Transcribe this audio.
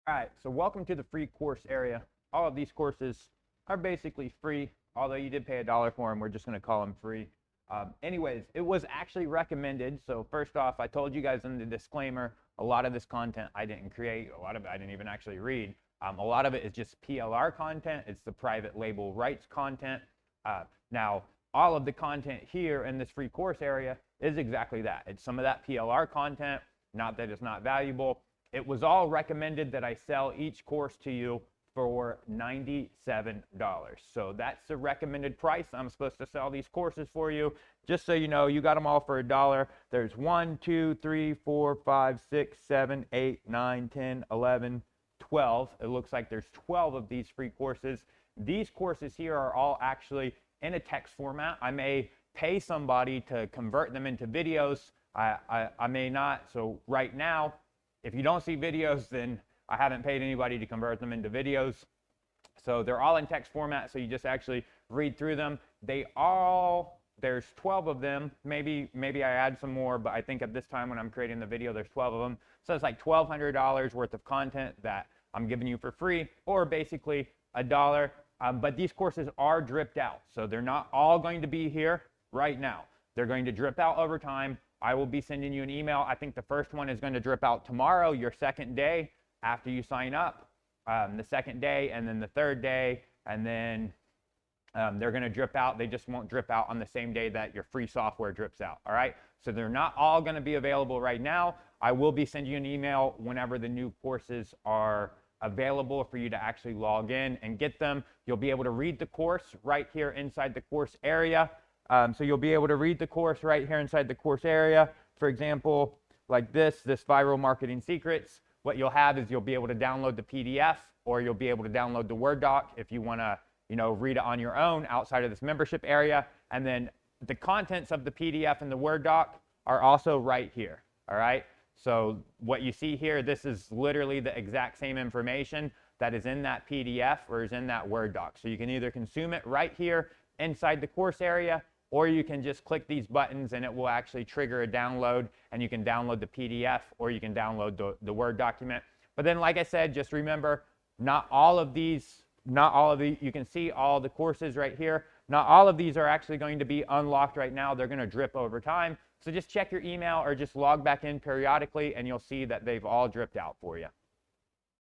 All right, so welcome to the free course area. All of these courses are basically free, although you did pay $1 for them. We're just going to call them free. Anyways, it was actually recommended. So first off, I told you guys in the disclaimer, a lot of this content I didn't create. A lot of it I didn't even actually read. A lot of it is just PLR content. It's the private label rights content. Now, all of the content here in this free course area is exactly that. It's some of that PLR content, not that it's not valuable. It was all recommended that I sell each course to you for $97. So that's the recommended price I'm supposed to sell these courses for you. Just so you know, you got them all for $1. There's 1, 2, 3, 4, 5, 6, 7, 8, 9, 10, 11, 12. It looks like there's 12 of these free courses. These courses here are all actually in a text format. I may pay somebody to convert them into videos. I may not. So right now, if you don't see videos, then I haven't paid anybody to convert them into videos. So they're all in text format, so you just actually read through them. There's 12 of them. Maybe I add some more, but I think at this time when I'm creating the video, there's 12 of them. So it's like $1,200 worth of content that I'm giving you for free, or basically $1. But these courses are dripped out, so they're not all going to be here right now. They're going to drip out over time. I will be sending you an email. I think the first one is going to drip out tomorrow, your second day after you sign up, the second day, and then the third day, and then they're going to drip out. They just won't drip out on the same day that your free software drips out, all right? So they're not all going to be available right now. I will be sending you an email whenever the new courses are available for you to actually log in and get them. You'll be able to read the course right here inside the course area. So you'll be able to read the course right here inside the course area. For example, like this Viral Marketing Secrets. What you'll have is you'll be able to download the PDF, or you'll be able to download the Word doc if you want to, read it on your own outside of this membership area. And then the contents of the PDF and the Word doc are also right here. All right. So what you see here, this is literally the exact same information that is in that PDF or is in that Word doc. So you can either consume it right here inside the course area, or you can just click these buttons and it will actually trigger a download, and you can download the PDF or you can download the Word document. But then, like I said, just remember, not all of these, you can see all the courses right here. Not all of these are actually going to be unlocked right now. They're going to drip over time. So just check your email or just log back in periodically and you'll see that they've all dripped out for you.